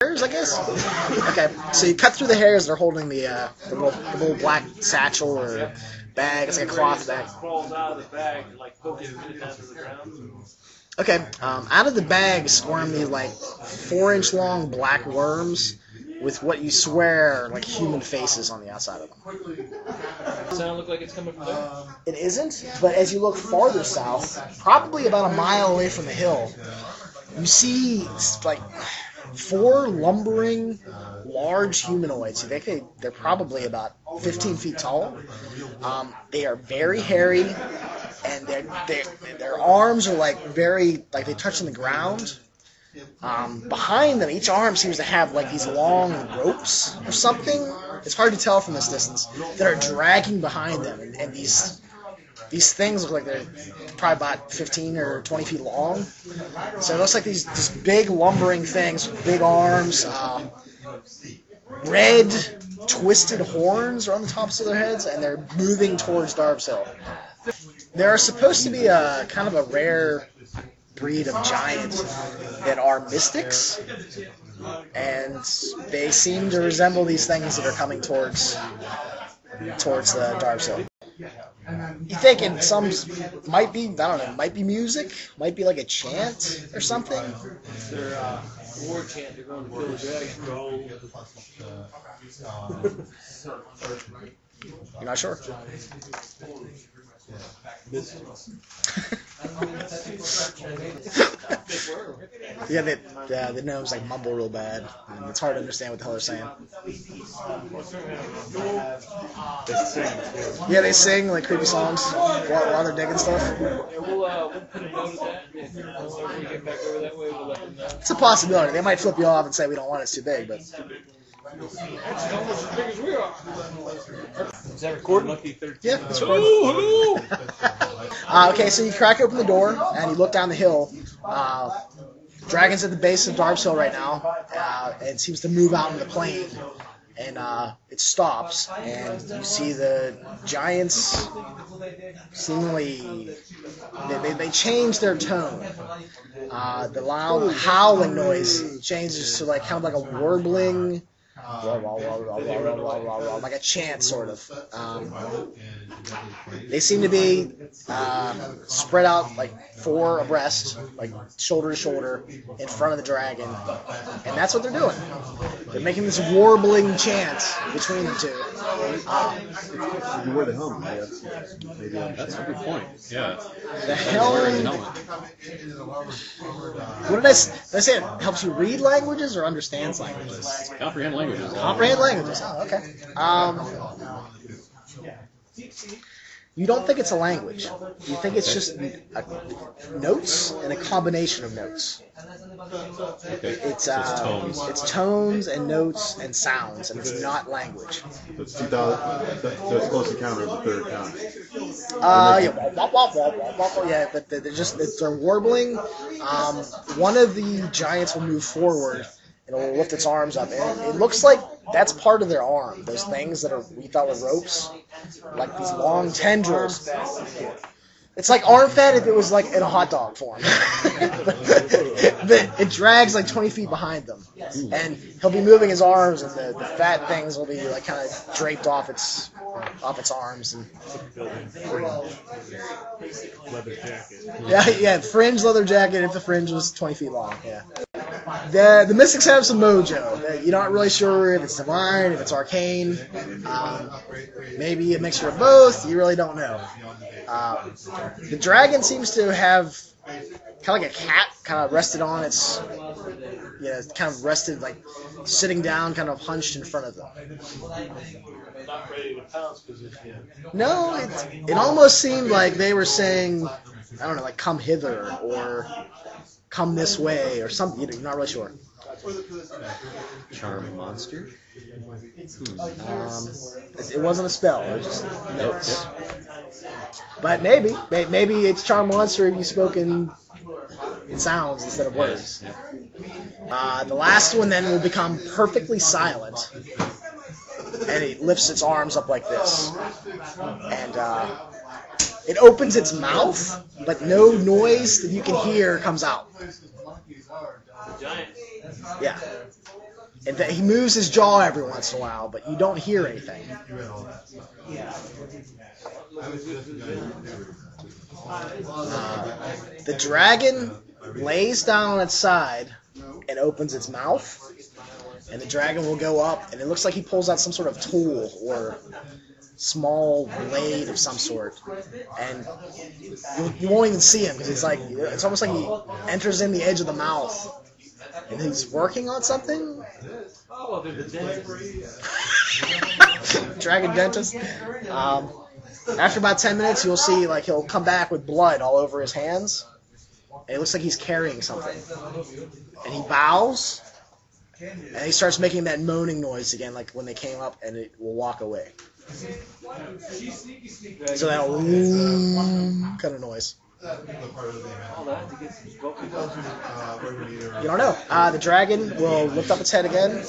hairs, I guess. Okay, so you cut through the hairs. They're holding the little black satchel or bag. It's like a cloth bag. Okay, out of the bag squirm these like 4-inch long black worms with what you swear are like human faces on the outside of them. Does it look like it's coming from there? It isn't, but as you look farther south, probably about a mile away from the hill, you see like 4 lumbering, large humanoids. They're probably about 15 feet tall. They are very hairy, and their arms are like they touch on the ground. Behind them, each arm seems to have like these long ropes or something. It's hard to tell from this distance that are dragging behind them, and these things look like they're probably about 15 or 20 feet long. So it looks like these big lumbering things with big arms, red twisted horns are on the tops of their heads, and they're moving towards Darves Hill. There are supposed to be a kind of a rare breed of giant that are mystics, and they seem to resemble these things that are coming towards the Darves Hill. You think in some might be, I don't know, might be music, might be like a chant or something. Their war chant, they're going to kill the dragon. You're not sure? Yeah, the gnomes like mumble real bad, and it's hard to understand what the hell they're saying. Yeah, they sing like creepy songs while they're digging stuff. We'll put a note of that, and when we get back over that way, we'll let them know. It's a possibility. They might flip you off and say we don't want it, it's too big, but. It's almost as big as we are. Is that recording? Yeah, it's recording. Okay, so you crack open the door and you look down the hill. Dragon's at the base of Darves Hill right now. It seems to move out into the plain, and it stops, and you see the giants seemingly they change their tone. The loud howling noise changes to like kind of like a warbling. Like a chant, sort of. They seem to be spread out like 4 abreast, like shoulder to shoulder, in front of the dragon, and that's what they're doing. They're making this warbling chant between the two. You wear the helmet, maybe that's a good point. Yeah. The helmet. What did I say? It helps you read languages or understands languages? Comprehend languages. Comprehend languages. Oh, okay. You don't think it's a language. You think it's just notes and a combination of notes. Okay. It's tones. It's tones and notes and sounds, and it's not language. That's 2,000. That's close encounter of the third kind. Yeah, but they're warbling. One of the giants will move forward. It'll lift its arms up, and it looks like that's part of their arm. Those things that we thought were ropes, like these long tendrils. It's like arm fat if it was like in a hot dog form. It drags like 20 feet behind them, and he'll be moving his arms, and the fat things will be like kind of draped off its arms. And Leather jacket. yeah, fringe leather jacket if the fringe was 20 feet long. Yeah. The mystics have some mojo. You're not really sure if it's divine, if it's arcane. Maybe a mixture of both. You really don't know. The dragon seems to have kind of like a cat, kind of rested on its, kind of rested, like sitting down, kind of hunched in front of them. Not ready to pounce position. No, it almost seemed like they were saying, I don't know, like come hither or come this way or something. You're not really sure. Charm monster? It wasn't a spell. It was just notes. But maybe it's charm monster if you spoke in sounds instead of words. The last one then will become perfectly silent, and it lifts its arms up like this, and it opens its mouth, but no noise that you can hear comes out. Giant. Yeah. And he moves his jaw every once in a while, but you don't hear anything. The dragon lays down on its side and opens its mouth, and the dragon will go up, and it looks like he pulls out some sort of tool or small blade of some sort, and you won't even see him because it's almost like he enters in the edge of the mouth, and he's working on something. Dragon dentist. After about 10 minutes, you'll see he'll come back with blood all over his hands, and it looks like he's carrying something, and he bows, and he starts making that moaning noise again, like when they came up, and it will walk away. So that kind of noise. You don't know. The dragon will lift up its head again,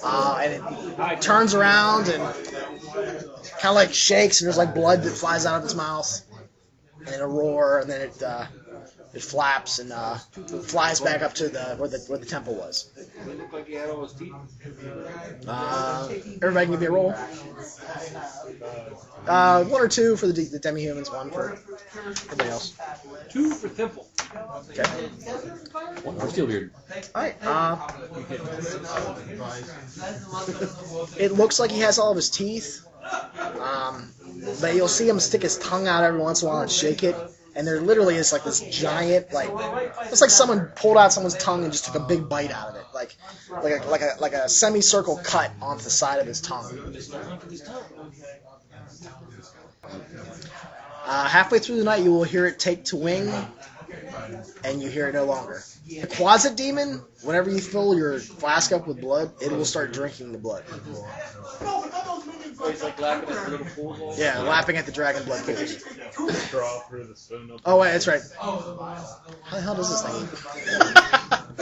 and it turns around and kind of like shakes, and there's like blood that flies out of its mouth, and it'll roar, and then it flaps and flies back up to where the temple was. Everybody can give me a roll. 1 or 2 for the demi-humans, 1 for everybody else. 2 for temple. Okay. 1 for Steelbeard. Alright, it looks like he has all of his teeth, but you'll see him stick his tongue out every once in a while and shake it, and there literally is like this giant, it's like someone pulled out someone's tongue and just took a big bite out of it, like a semicircle cut onto the side of his tongue. Halfway through the night, you will hear it take to wing, and you hear it no longer. The Quasit Demon, whenever you fill your flask up with blood, it will start drinking the blood. He's like lapping at the little pools. Yeah, lapping at the dragon blood pools. Draw through the stone. Oh, wait, that's right. How the hell does this thing eat?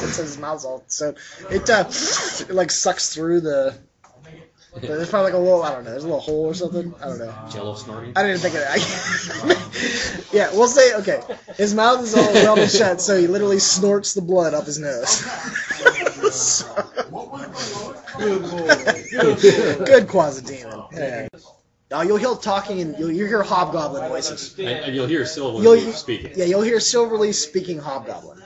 It says his mouth's all... So, it like, sucks through the... There's probably like a little, I don't know, there's a little hole or something. I don't know. Jello snorting. I didn't think of that. Yeah, we'll say, okay. His mouth is all welded shut, so he literally snorts the blood up his nose. Good Quasit Demon. Yeah. Now you'll hear talking and you'll hear hobgoblin voices. And you'll hear Silverleaf speaking. Yeah, you'll hear Silverleaf speaking hobgoblin.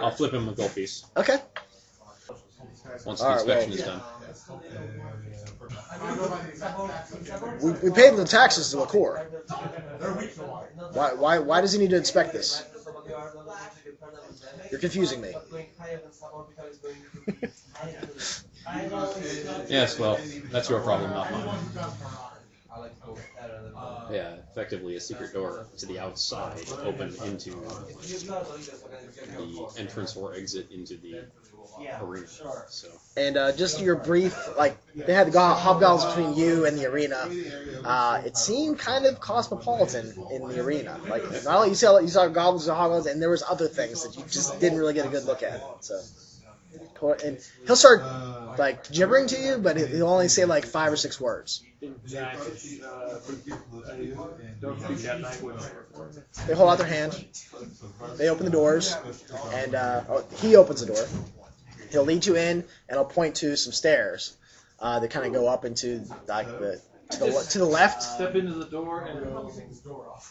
I'll flip him a gold piece Okay. once the inspection is done. We paid the taxes to Lakor. Why does he need to inspect this? You're confusing me. Yes, well, that's your problem, not mine. Yeah, effectively a secret door to the outside opened into the entrance or exit into the arena. So. And just your brief, they had the hobgoblins between you and the arena. It seemed kind of cosmopolitan in the arena. Not only you saw goblins and hobgoblins, and there was other things that you just didn't really get a good look at. So, and he'll start gibbering to you, but he'll only say 5 or 6 words. Don't speak that language. They hold out their hand. They open the doors, and he opens the door. He'll lead you in, and he'll point to some stairs that kind of go up into to the left. Step into the door and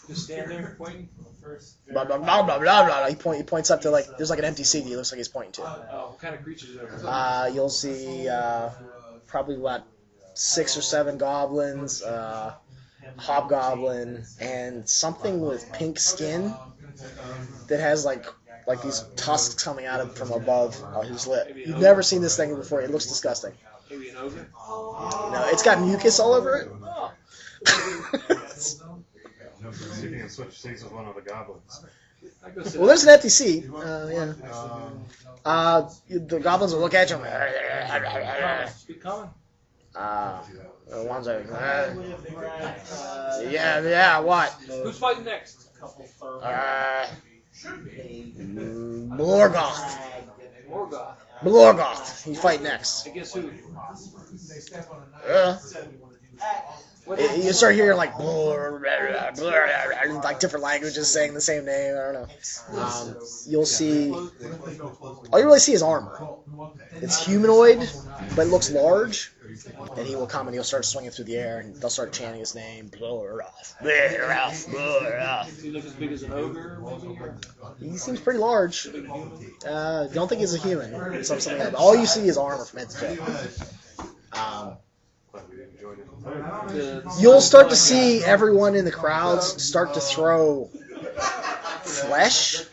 just stand there pointing. Blah blah blah blah blah blah. He points up to there's an empty seat. He looks like he's pointing to. What kind of creatures are there? You'll see probably about 6 or 7 goblins, hobgoblin, and something with pink skin that has these tusks coming out of from above his lip. You've never seen this thing before. It looks disgusting. Maybe an ogre? No, it's got mucus all over it. See if you can switch seats with one of the goblins. Well, there's an empty seat. Yeah. The goblins will look at you. Speak common. The ones that, yeah, what? Who's fighting next? Blorgoth. Morgoth. Blorgoth. He fight next. I guess who? You start hearing like like different languages saying the same name. I don't know. You'll see. All you really see is armor. It's humanoid, but it looks large. And he will come and he'll start swinging through the air, and they'll start chanting his name. Does he look as big as an ogre? He seems pretty large. Don't think he's a human. Something like that. All you see is armor from head to toe. You'll start to see everyone in the crowds start to throw flesh,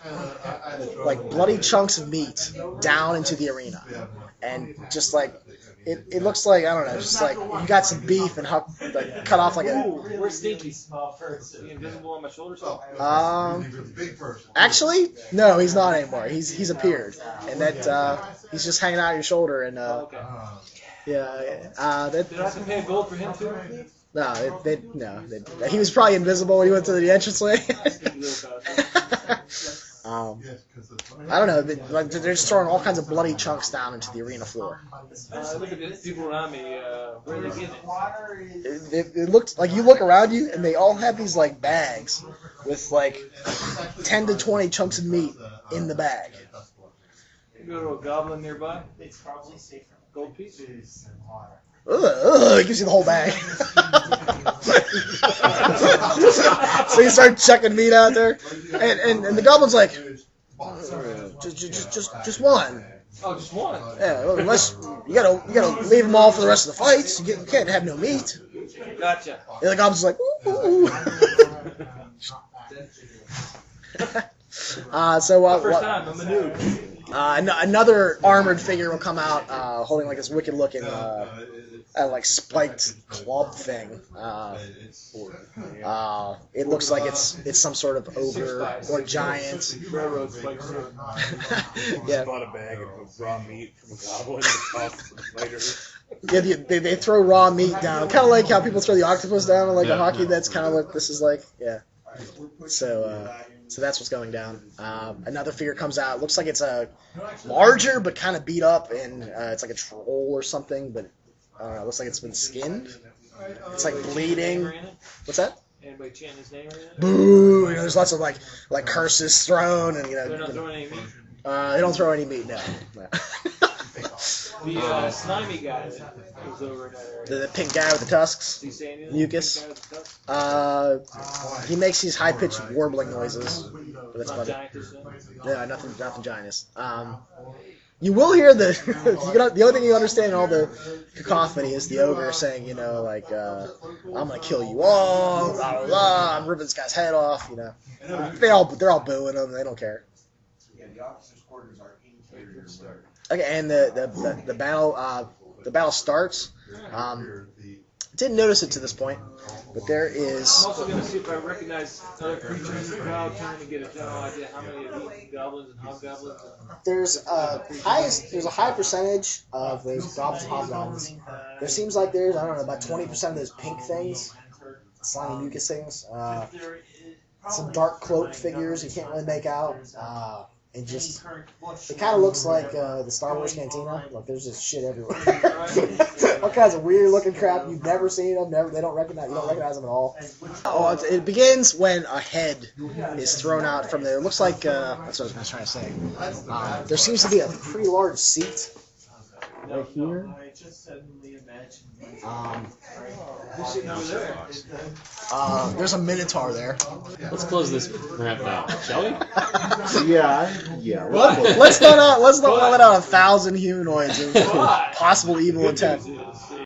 like bloody chunks of meat, down into the arena. And just like, it looks like, I don't know, just like you got some beef and like, cut off like a... Where's Stinky? Is he invisible on my shoulders? Actually, no, he's not anymore. He's appeared. And that, he's just hanging out your shoulder and, Okay. yeah, Did I have to pay gold for him too? no, he was probably invisible when he went to the entranceway. I don't know. They're just throwing all kinds of bloody chunks down into the arena floor. Look at the people around me. Where are they getting it? It looks like you look around you, and they all have these like bags with like 10 to 20 chunks of meat in the bag. You go to a goblin nearby. It's probably safer. Gold piece. It gives you the whole bag. So you start chucking meat out there, and the goblin's like, just one. Oh, just one. Yeah, unless you gotta leave them all for the rest of the fights. You can't have no meat. Gotcha. And the goblin's like, ooh. First time, I'm a noob. Another armored figure will come out, holding like this wicked looking, like spiked club thing. It looks like it's some sort of ogre or giant. Railroad spikes. Yeah. Bought a bag of raw meat from a goblin and tossed it later. Yeah, they throw raw meat down, kind of like how people throw the octopus down in like a hockey. That's kind of what this is like. Yeah. So that's what's going down. Another figure comes out. Looks like it's a larger but kind of beat up, and it's like a troll or something. But I don't know. It looks like it's been skinned. It's like bleeding. What's that? Anybody chanting his name or anything? Boo! You know, there's lots of like curses thrown, and They're not throwing any meat. they don't throw any meat. No. The slimy guy that was over in that area. The pink guy with the tusks. Does he say anything? Mucus. Pink guy with the tusk? He makes these high-pitched warbling noises. But that's Not about it. giant-ish then? Yeah, nothing giantest. You will hear the the only thing you understand in all the cacophony is the ogre saying, you know, like, I'm gonna kill you all, blah blah blah, I'm ripping this guy's head off, you know. They're all booing him, they don't care. Okay, and the battle starts. Didn't notice it to this point, but there is. I'm also going to see if I recognize other creatures in the crowd, trying to get a general idea how many of these goblins and hobgoblins. There's a high percentage of those goblins and hobgoblins. There seems like there's, I don't know, about 20% of those pink things, slimy mucus things. Some dark cloaked figures you can't really make out. And just, it kind of looks like the Star Wars Cantina. Like there's just shit everywhere. All kinds of weird looking crap you've never seen them. You don't recognize them at all. Oh, it begins when a head is thrown out from there. It looks like that's what I was trying to say. There seems to be a pretty large seat right here. Who's sitting over there? There's a minotaur there. Let's close this ramp now, shall we? Yeah. Let's not let out 1,000 humanoids of possible evil intent.